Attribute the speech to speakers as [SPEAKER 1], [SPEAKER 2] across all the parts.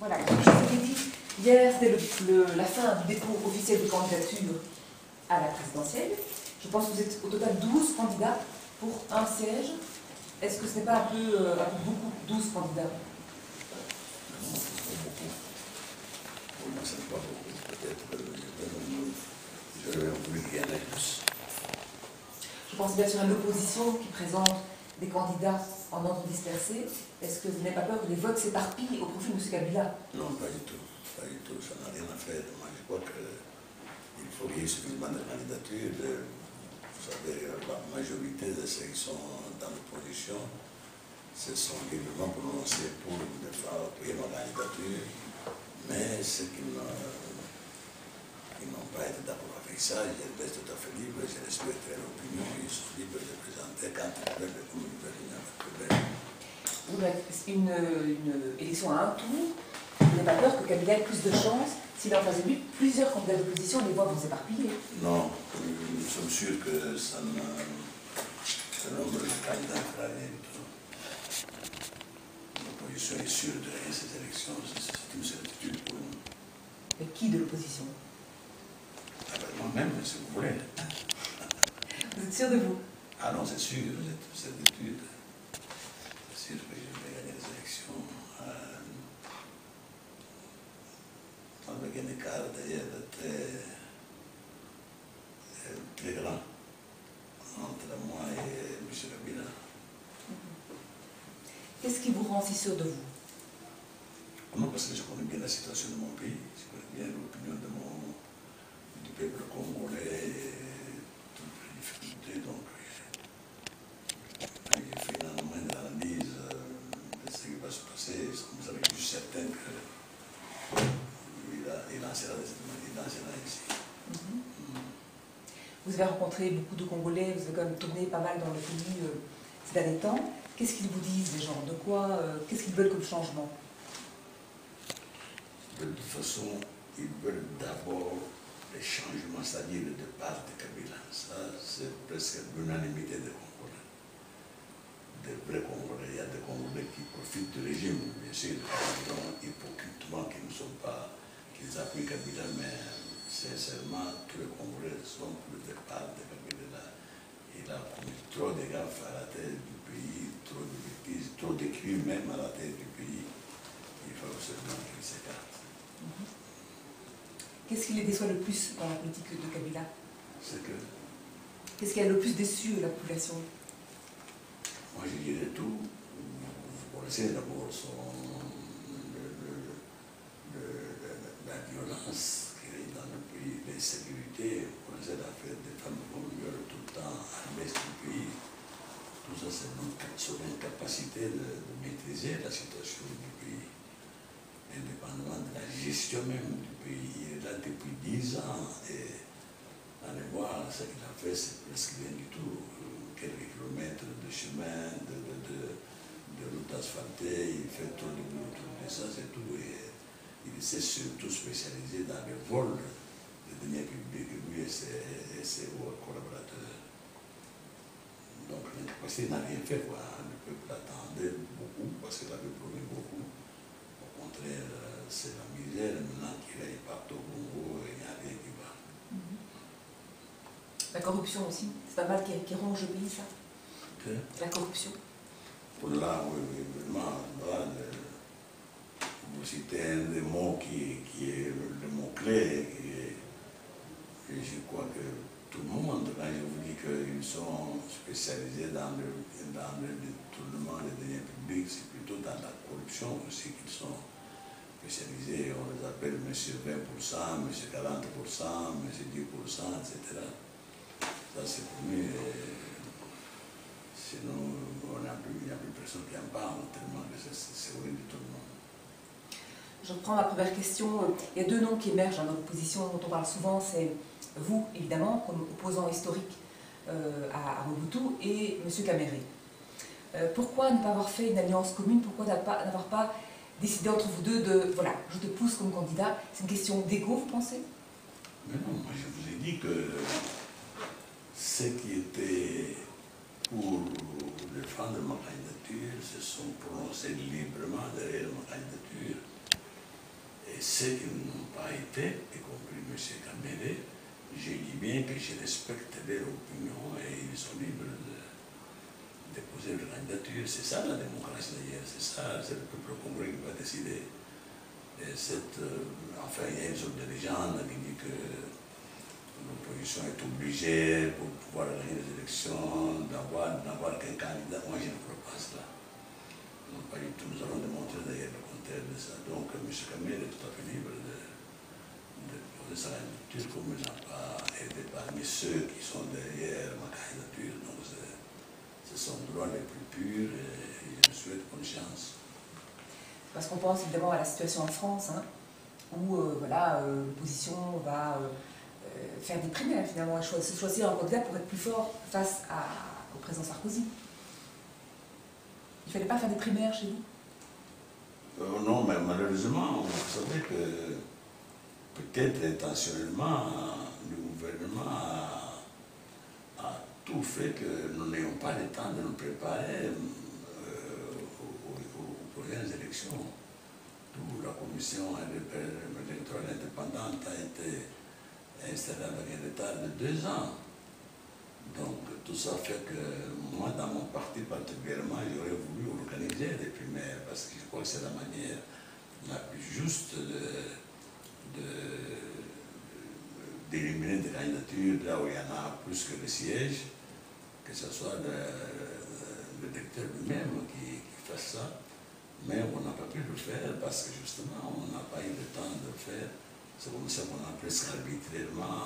[SPEAKER 1] Voilà, comme je vous l'ai dit, hier c'était la fin du dépôt officiel des candidatures à la présidentielle. Je pense que vous êtes au total 12 candidats pour un siège. Est-ce que ce n'est pas un peu beaucoup, 12 candidats?
[SPEAKER 2] Non, c'est pas beaucoup. Pour moi, ce n'est pas beaucoup. Peut-être j'aurais voulu qu'il y en ait plus.
[SPEAKER 1] Je pense bien sûr à l'opposition qui présente des candidats en ordre dispersé. Est-ce que vous n'avez pas peur que les votes s'éparpillent au profit de M. Kabila?
[SPEAKER 2] Non, pas du tout. Pas du tout. Ça n'a rien à faire. Moi, je crois qu'il faut qu'il y ait suffisamment de candidatures. Vous savez, la majorité de ceux qui sont dans l'opposition se sont librement prononcés pour appuyer nos candidatures. Mais ceux qui n'ont pas été d'accord avec ça, ils restent tout à fait libres. Je respecte leur opinion. Ils sont libres de présenter quand ils veulent, comme ils veulent, il n'y a pas de problème.
[SPEAKER 1] Une élection à un tour, vous n'avez pas peur que Kabila ait plus de chance s'il a en face de lui plusieurs candidats d'opposition, les voix vont s'éparpiller?
[SPEAKER 2] Non, nous sommes sûrs que ça le nombre de candidats ne fera rien du tout. L'opposition est sûre de rien ces élections, c'est une certitude pour nous.
[SPEAKER 1] Mais qui de l'opposition?
[SPEAKER 2] Ah ben moi-même, si vous voulez.
[SPEAKER 1] Vous êtes sûr de vous?
[SPEAKER 2] Ah non, c'est sûr, c'est une certitude. C'est sûr que je vais gagner les élections. Avec un écart d'ailleurs très grand entre moi et M. Kabila.
[SPEAKER 1] Qu'est-ce qui vous rend si sûr de vous?
[SPEAKER 2] Non, parce que je connais bien la situation de mon pays, je connais bien l'opinion du peuple congolais, et toutes les difficultés. Donc, j'ai fait finalement une analyse de ce qui va se passer. Vous savez, je suis certain qu'il lancera ici.
[SPEAKER 1] Vous avez rencontré beaucoup de Congolais, vous avez quand même tourné pas mal dans le pays ces derniers temps. Qu'est-ce qu'ils vous disent, les gens? De quoi, qu'est-ce qu'ils veulent comme changement?
[SPEAKER 2] De toute façon, ils veulent d'abord les changements, c'est-à-dire le départ de Kabila. Ça, c'est presque l'unanimité des Congolais. Des vrais Congolais. Il y a des Congolais qui profitent du régime, bien sûr, hypocritement, qu'ils appuient Kabila, mais sincèrement, tous les Congolais sont pour le départ de Kabila. Il a commis trop de gaffes à la tête du pays, trop de bêtises, trop de crimes même à la tête du pays. Il faut seulement qu'il s'écarte.
[SPEAKER 1] Qu'est-ce qui les déçoit le plus dans la politique de Kabila?
[SPEAKER 2] C'est que...
[SPEAKER 1] Qu'est-ce qui a le plus déçu la population?
[SPEAKER 2] Moi, je dirais tout. Vous connaissez d'abord la violence qui est dans le pays, l'insécurité. Vous connaissez l'affaire des femmes qu'on viole tout le temps à l'est du pays. Tout ça, c'est son incapacité de maîtriser la situation du pays, indépendamment de la gestion même du pays. Il est là depuis 10 ans et allez voir ce qu'il a fait, c'est presque rien du tout. Quelques kilomètres de chemin, de route asphaltée, il fait tout le boulot, tout ça, c'est tout. Et il s'est surtout spécialisé dans le vol des deniers publics, lui et ses collaborateurs. Donc l'incapacité n'a rien fait, quoi. Le peuple attendait beaucoup, parce qu'il avait promis beaucoup. Au contraire, c'est la misère maintenant qui règne partout au Congo et il n'y a rien qui va.
[SPEAKER 1] La corruption aussi, c'est un mal qui ronge le pays, ça?
[SPEAKER 2] Okay.
[SPEAKER 1] La corruption.
[SPEAKER 2] Pour là, oui, vraiment, là, vous citez un des mots qui est le mot-clé, et je crois que tout le monde, quand je vous dis qu'ils sont spécialisés dans le détournement des deniers publics, c'est plutôt dans la corruption aussi qu'ils sont spécialisés. On les appelle M. 20%, M. 40%, M. 10%, etc. Ça, c'est connu. Sinon, il n'y a plus personne qui en parle, tellement que c'est horrible de tout le monde.
[SPEAKER 1] Je reprends ma première question. Il y a deux noms qui émergent dans l'opposition dont on parle souvent, c'est vous, évidemment, comme opposant historique à Mobutu, et M. Kamere. Pourquoi ne pas avoir fait une alliance commune? Pourquoi n'avoir pas décidé entre vous deux de, voilà, je te pousse comme candidat? C'est une question d'ego, vous pensez?
[SPEAKER 2] Mais non, moi je vous ai dit que ceux qui étaient pour défendre ma candidature se sont prononcés librement derrière ma candidature. ceux qui n'ont pas été, y compris M. Kamere, je dis bien que je respecte leur opinion et ils sont libres de déposer leur candidature. C'est ça la démocratie d'ailleurs, c'est ça, c'est le peuple congolais qui va décider. Et enfin, il y a une sorte de légende qui dit que l'opposition est obligée, pour pouvoir gagner les élections, d'avoir qu'un candidat. Moi, je ne crois pas à cela. Non, pas du tout. Nous allons démontrer d'ailleurs le contraire de ça. Donc, M. Kamere est tout à fait libre de poser sa candidature comme il n'a pas été parmi ceux qui sont derrière ma candidature. Donc, c'est son droit le plus pur et je me souhaite bonne chance.
[SPEAKER 1] Parce qu'on pense évidemment à la situation en France, hein, où l'opposition va faire des primaires finalement, se choisir un candidat pour être plus fort face au président Sarkozy. Il ne fallait pas faire des primaires chez vous?
[SPEAKER 2] Non, mais malheureusement, vous savez que peut-être intentionnellement, le gouvernement a tout fait que nous n'ayons pas le temps de nous préparer aux prochaines élections. Toute la commission électorale indépendante a été installée avec un retard de 2 ans. Donc tout ça fait que moi, dans mon parti particulièrement, j'aurais voulu organiser des primaires parce que je crois que c'est la manière la plus juste d'éliminer des candidatures là où il y en a plus que le siège, que ce soit le directeur lui-même qui fasse ça. Mais on n'a pas pu le faire parce que justement on n'a pas eu le temps de le faire. C'est comme ça qu'on a presque arbitrairement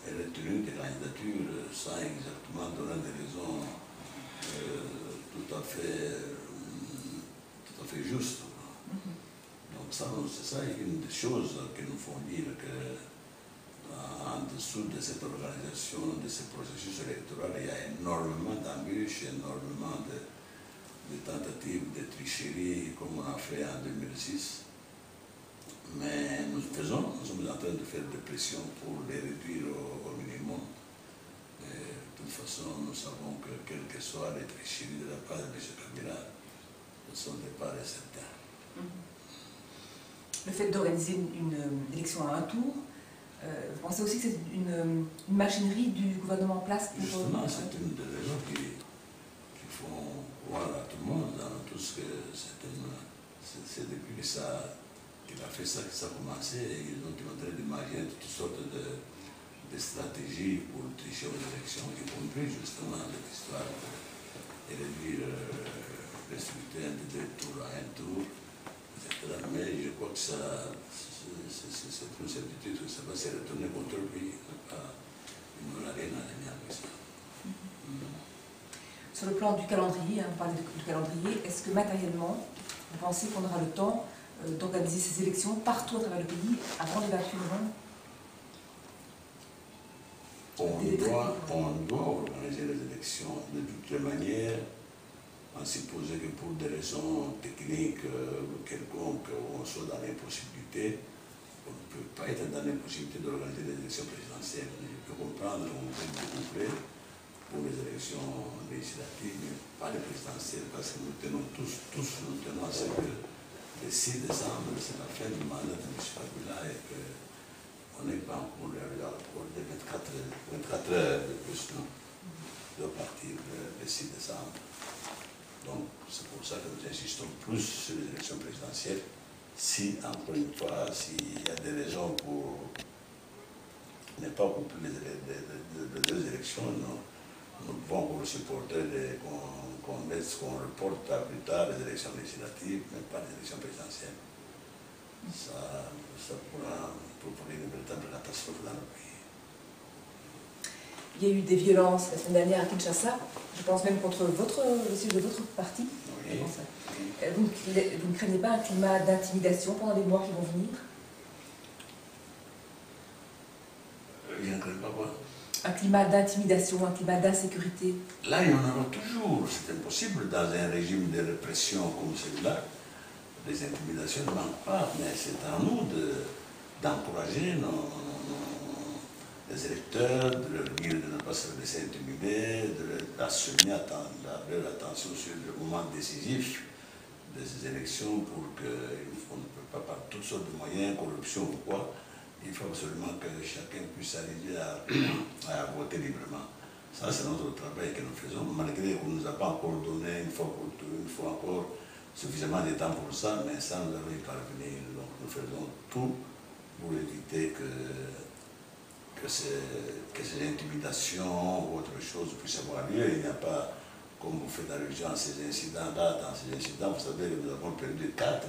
[SPEAKER 2] retenu des candidatures sans exactement donner des raisons tout à fait justes. Donc ça, c'est ça une des choses qui nous font dire que en dessous de cette organisation, de ce processus électoral, il y a énormément d'embûches, énormément de tentatives de tricherie comme on a fait en 2006. Mais nous sommes en train de faire des pressions pour les réduire au minimum. Et de toute façon, nous savons que quelles que soient les tricheries de la part de M. Kabila, son départ est certain.
[SPEAKER 1] Le fait d'organiser une élection à un tour, vous pensez aussi que c'est une machinerie du gouvernement en place?
[SPEAKER 2] Justement, c'est une des raisons qui font voir à tout le monde dans tout ce que c'est depuis que qu'il a fait ça que ça a commencé. Et ils ont été en train d'imaginer toutes sortes de stratégies pour tricher aux élections, y compris justement cette histoire de réduire les scrutins de 2 tours à 1 tour, etc. Mais je crois que c'est une certitude que ça va se retourner contre le pays. Il n'y a rien à gagner avec ça.
[SPEAKER 1] Sur le plan du calendrier, vous parlez du calendrier, est-ce que matériellement, vous pensez qu'on aura le temps d'organiser ces élections partout à travers le pays avant les 28 novembre?
[SPEAKER 2] On doit organiser les élections de toutes les manières, en supposant que pour des raisons techniques quelconques, on soit dans l'impossibilité. On ne peut pas être dans l'impossibilité d'organiser des élections présidentielles. Je peux comprendre qu'on peut découpler pour les élections législatives, mais pas les présidentielles, parce que nous tenons tous nous tenons à ce que le 6 décembre, c'est la fin du mandat de M. Kabila et qu'on n'est pas encore l'accord de 24 heures de plus, non, de partir le 6 décembre. Donc, c'est pour ça que nous insistons plus sur les élections présidentielles. Si, encore une fois, s'il y a des raisons pour ne pas coupler les 2 élections, nous pouvons pour supporter qu'on reporte à plus tard les élections législatives, mais pas les élections présidentielles. Ça pourra provoquer une véritable catastrophe dans le pays.
[SPEAKER 1] Il y a eu des violences la semaine dernière à Kinshasa, je pense même contre le siège de votre parti.
[SPEAKER 2] Oui.
[SPEAKER 1] Vous ne craignez pas un climat d'intimidation pendant les mois qui vont venir?
[SPEAKER 2] Je ne crains pas quoi?
[SPEAKER 1] Un climat d'intimidation, un climat d'insécurité?
[SPEAKER 2] Là, il y en aura toujours. C'est impossible dans un régime de répression comme celui-là. Les intimidations ne manquent pas, mais c'est à nous d'encourager les électeurs, de leur dire de ne pas se laisser intimider, d'assumer leur attention sur le moment décisif des élections pour qu'on ne peut pas par toutes sortes de moyens, corruption ou quoi, il faut absolument que chacun puisse arriver à voter librement. Ça, c'est notre travail que nous faisons, malgré qu'on ne nous a pas encore donné une fois encore suffisamment de temps pour ça, mais ça, nous allons y parvenir. Donc, nous faisons tout pour éviter que ces intimidations ou autre chose puissent avoir lieu. Il n'y a pas, comme vous faites allusion à ces incidents-là, dans ces incidents, vous savez que nous avons perdu quatre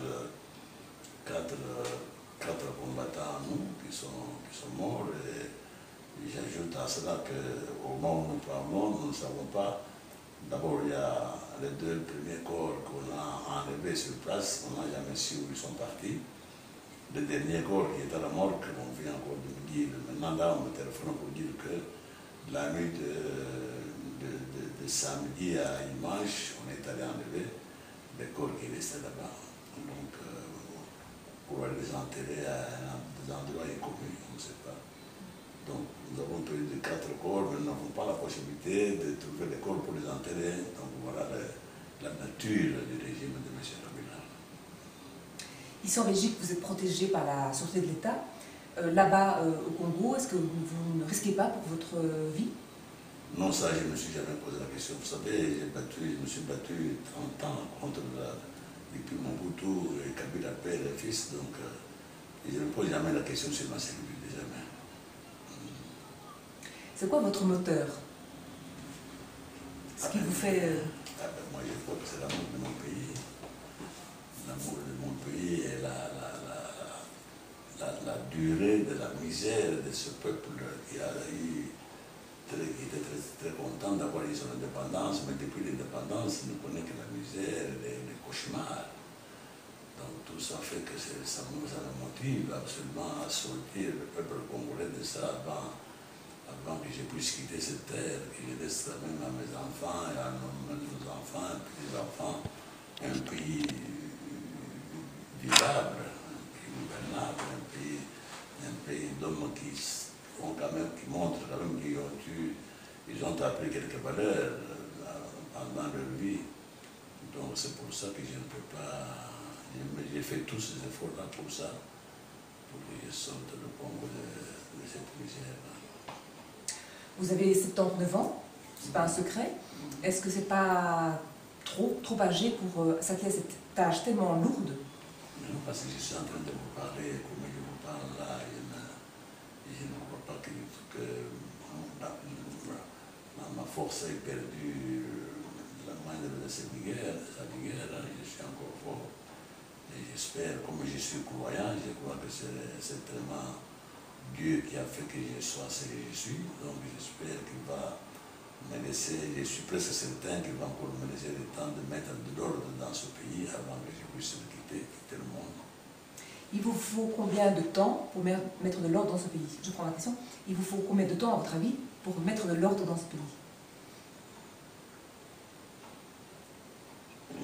[SPEAKER 2] combattants, nous, qui sont morts. Et j'ajoute à cela qu'au moment où nous parlons, nous ne savons pas. D'abord, il y a les deux premiers corps qu'on a enlevés sur place, on n'a jamais su où ils sont partis. Le dernier corps qui est à la morgue, on vient encore de me dire, maintenant là, on me téléphone pour dire que la nuit de samedi à dimanche, on est allé enlever les corps qui restaient là-bas. Donc, pour aller les enterrer à des endroits inconnus, on ne sait pas. Donc, nous avons perdu 4 corps, mais nous n'avons pas la possibilité de trouver les corps pour les enterrer. Donc, voilà la nature du régime de M. Kabila.
[SPEAKER 1] Ici en Belgique, vous êtes protégé par la sûreté de l'État. Là-bas, au Congo, est-ce que vous ne risquez pas pour votre vie?
[SPEAKER 2] Non, ça, je ne me suis jamais posé la question. Vous savez, je me suis battu 30 ans contre depuis Mobutu et Kabila père et fils. Donc, je ne me pose jamais la question sur ma sécurité, jamais.
[SPEAKER 1] C'est quoi votre moteur? Ce qui vous fait...
[SPEAKER 2] Moi, je crois que c'est l'amour de mon pays. L'amour de mon pays et la durée de la misère de ce peuple qui était très content d'avoir eu son indépendance, mais depuis l'indépendance, il ne connaît que la misère, les cauchemars. Donc tout ça fait que ça me motive absolument à sortir le peuple congolais de ça avant que je puisse quitter cette terre, que je laisse même à mes enfants et à nos enfants, petits-enfants, un pays vivable, un pays gouvernable, un pays d'hommes qui montrent quand même qu'ils ont appris quelques valeurs pendant leur vie. Donc c'est pour ça que je ne peux pas... J'ai fait tous ces efforts-là pour ça, pour que je sorte le Congo de cette misère-là.
[SPEAKER 1] Vous avez 79 ans, c'est pas un secret. Est-ce que c'est pas trop âgé pour s'atteler à cette tâche tellement lourde?
[SPEAKER 2] Non, parce que je suis en train de vous parler, comme je vous parle là, je ne crois pas que ma force ait perdu la moindre de sa vigueur, je suis encore fort. Et j'espère, comme je suis croyant, je crois que c'est tellement Dieu qui a fait que je sois ce que je suis. Donc j'espère qu'il va me laisser, je suis presque certain qu'il va encore me laisser le temps de mettre de l'ordre dans ce pays avant que je puisse quitter le monde.
[SPEAKER 1] Il vous faut combien de temps pour mettre de l'ordre dans ce pays? Je prends la question. Il vous faut combien de temps, à votre avis, pour mettre de l'ordre dans ce pays?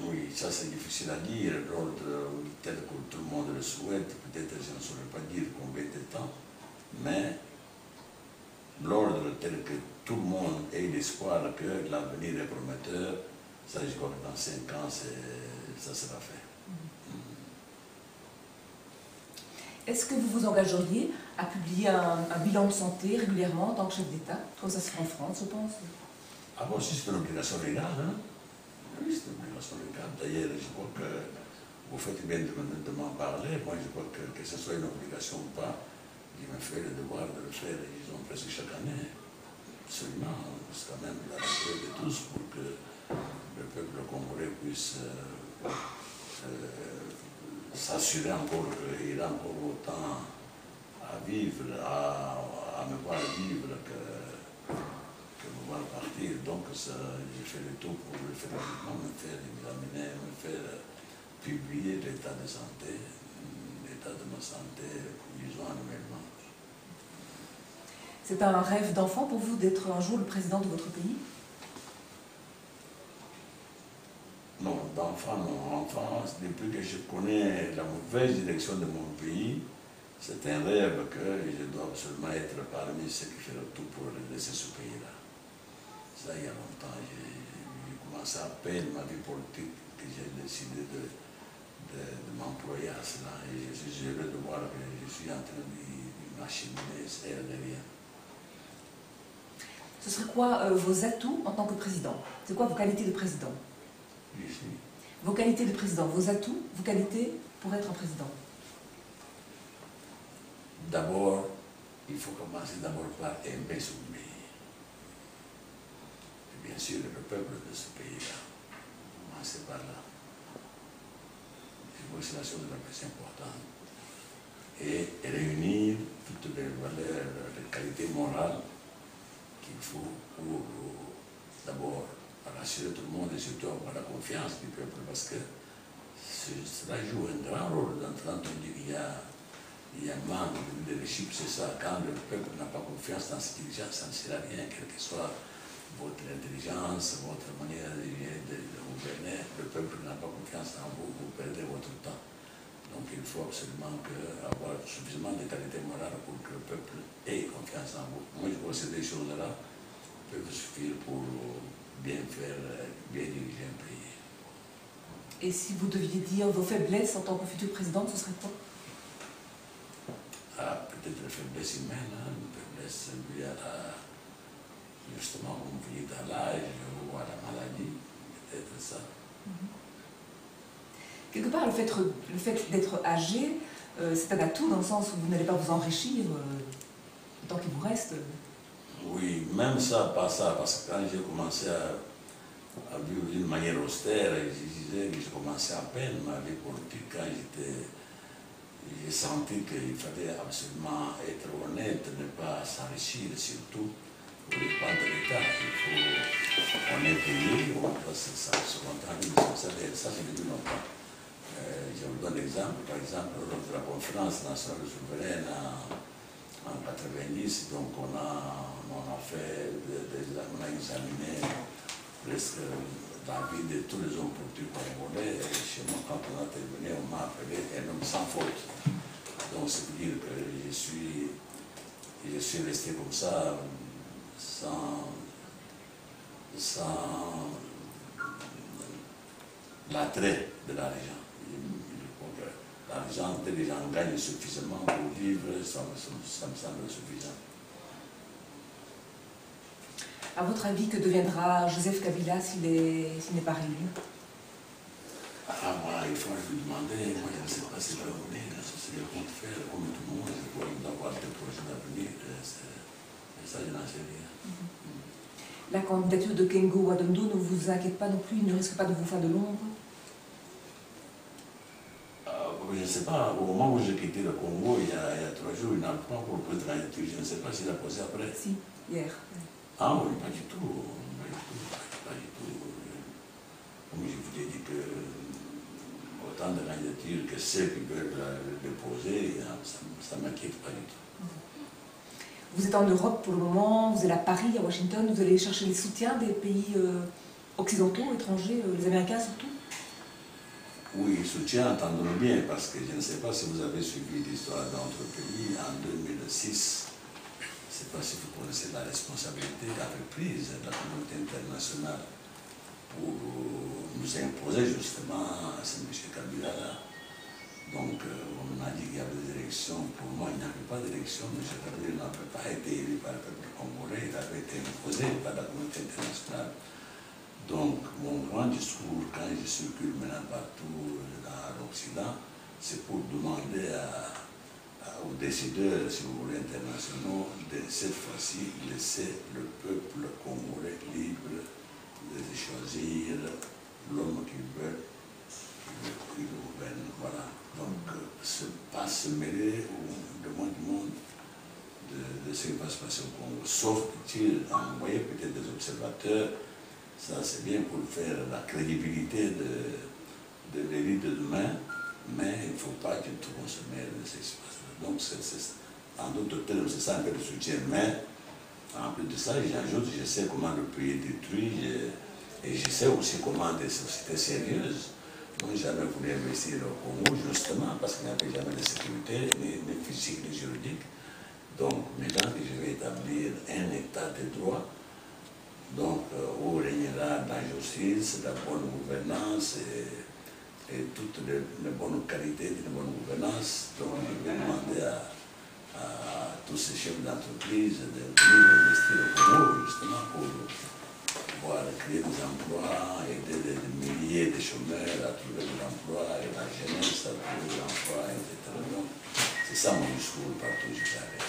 [SPEAKER 2] Oui, ça c'est difficile à dire. L'ordre tel que tout le monde le souhaite, peut-être je ne saurais pas dire combien de temps, mais l'ordre tel que tout le monde ait l'espoir que l'avenir est prometteur, ça je crois que dans 5 ans, ça sera fait.
[SPEAKER 1] Est-ce que vous vous engageriez à publier un bilan de santé régulièrement en tant que chef d'État, comme ça se fait en France, je pense?
[SPEAKER 2] Ah bon, si c'est une obligation légale, hein? Oui, c'est une obligation légale. D'ailleurs, je crois que vous faites bien de m'en parler. Moi, je crois que ce soit une obligation ou pas, il me fait le devoir de le faire, disons, presque chaque année. Absolument, c'est quand même la rentrée de tous pour que le peuple congolais puisse s'assurer encore qu'il a encore autant à vivre, à me voir vivre que me voir partir. Donc j'ai fait le tout pour le faire rapidement, me faire examiner, me faire publier l'état de santé, l'état de ma santé, disons annuellement.
[SPEAKER 1] C'est un rêve d'enfant pour vous d'être un jour le président de votre pays?
[SPEAKER 2] Non, d'enfant, non. Enfant, depuis que je connais la mauvaise direction de mon pays, c'est un rêve que je dois absolument être parmi ceux qui feront tout pour laisser ce pays-là. Ça, il y a longtemps, j'ai commencé à peine ma vie politique, que j'ai décidé de m'employer à cela. Et je suis heureux de voir que je suis en train de m'acheminer derrière.
[SPEAKER 1] Ce serait quoi vos atouts en tant que président? C'est quoi vos qualités de président?
[SPEAKER 2] Je suis.
[SPEAKER 1] Vos qualités de président, vos atouts, vos qualités pour être un président?
[SPEAKER 2] D'abord, il faut commencer d'abord par aimer son pays. Et bien sûr, le peuple de ce pays-là. Commencer par là. C'est la chose la plus importante. Et réunir toutes les valeurs, les qualités morales qu'il faut pour d'abord rassurer tout le monde et surtout avoir la confiance du peuple, parce que cela joue un grand rôle dans on dit qu'il y a un manque de leadership, c'est ça. Quand le peuple n'a pas confiance dans ses dirigeants, ça ne sert à rien, quelle que soit votre intelligence, votre manière de gouverner. Le peuple n'a pas confiance en vous, vous perdez votre temps. Donc il faut absolument avoir suffisamment de qualité morale pour que le peuple ait confiance en vous. Moi je vois que ces choses-là peuvent suffire pour bien faire, bien diriger un pays.
[SPEAKER 1] Et si vous deviez dire vos faiblesses en tant que futur président, ce serait quoi?
[SPEAKER 2] Ah, peut-être la faiblesse humaine, une faiblesse liée à justement, comme vous dites, à l'âge ou à la maladie, peut-être ça.
[SPEAKER 1] Quelque part, le fait d'être âgé, c'est un atout dans le sens où vous n'allez pas vous enrichir le temps qu'il vous reste.
[SPEAKER 2] Oui, même ça, pas ça, parce que quand j'ai commencé à vivre d'une manière austère, je disais que je commençais à peine ma vie politique, quand j'ai senti qu'il fallait absolument être honnête, ne pas s'enrichir surtout. Pour les plans de l'État, on est payé, on doit se contenter de ça, c'est depuis longtemps. Je vous donne l'exemple, par exemple, lors de la conférence nationale souveraine en 90, donc on a examiné presque la vie de tous les hommes politiques congolais. Chez moi, quand on a terminé, on m'a appelé un homme sans faute. Donc c'est pour dire que je suis resté comme ça, sans l'attrait de l'argent. L'argent, dès que les gens gagnent suffisamment pour vivre, ça me semble suffisant.
[SPEAKER 1] À votre avis, que deviendra Joseph Kabila s'il n'est pas réélu?
[SPEAKER 2] Ah, moi, il faut lui demander. Moi, je ne sais pas ce qu'il va venir. Je compte faire comme tout le monde. Je dois avoir des projets d'avenir. Mais ça, je n'en sais rien.
[SPEAKER 1] La candidature de Kengo Wadondo ne vous inquiète pas non plus? Il ne risque pas de vous faire de l'ombre?
[SPEAKER 2] Je ne sais pas. Au moment où j'ai quitté le Congo, il y a 3 jours, il n'a pas pour poser de candidature. Je ne sais pas s'il a posé après.
[SPEAKER 1] Si, hier.
[SPEAKER 2] Ah oui, pas du tout. Pas du tout. Comme je vous ai dit que autant de candidatures que ceux qui veulent le déposer, ça ne m'inquiète pas du tout.
[SPEAKER 1] Vous êtes en Europe pour le moment, vous êtes à Paris, à Washington, vous allez chercher les soutiens des pays occidentaux, étrangers, les Américains surtout?
[SPEAKER 2] Oui, soutien, entendons-nous bien, parce que je ne sais pas si vous avez suivi l'histoire de notre pays en 2006. Je ne sais pas si vous connaissez la responsabilité avec prise de la communauté internationale pour nous imposer justement ce M. Kabila-là. Donc, on a dit qu'il y avait des élections. Pour moi, il n'y avait pas d'élection. M. Kabila n'avait pas été élu par le peuple congolais, il avait été imposé par la communauté internationale. Donc, mon grand discours, quand je circule maintenant partout dans l'Occident, c'est pour demander aux décideurs, si vous voulez, internationaux, de cette fois-ci laisser le peuple congolais libre de choisir l'homme qu'il veut, qui le gouverne. Voilà. Donc, pas se mêler au monde de ce qui va se passer au Congo. Sauf qu'il envoyer peut-être des observateurs. Ça, c'est bien pour faire la crédibilité de l'élite de demain, mais il ne faut pas que tout le monde se mêle de ce qui se passe. Donc, en d'autres termes, c'est ça un peu le soutien. Mais, en plus de ça, j'ajoute, je sais comment le pays est détruit, et je sais aussi comment des sociétés sérieuses n'ont jamais voulu investir au Congo, justement, parce qu'il n'y avait jamais de sécurité, ni physique, ni juridique. Donc, maintenant que je vais établir un état de droit, donc, où régnera la justice, la bonne gouvernance, et et toutes les bonnes qualités d'une bonne gouvernance. Donc je vais demander à tous ces chefs d'entreprise de venir investir au Congo, justement, pour pouvoir créer des emplois, aider des milliers de chômeurs à trouver de l'emploi, et la jeunesse à trouver de l'emploi, etc. Donc, c'est ça mon discours partout où je vais aller.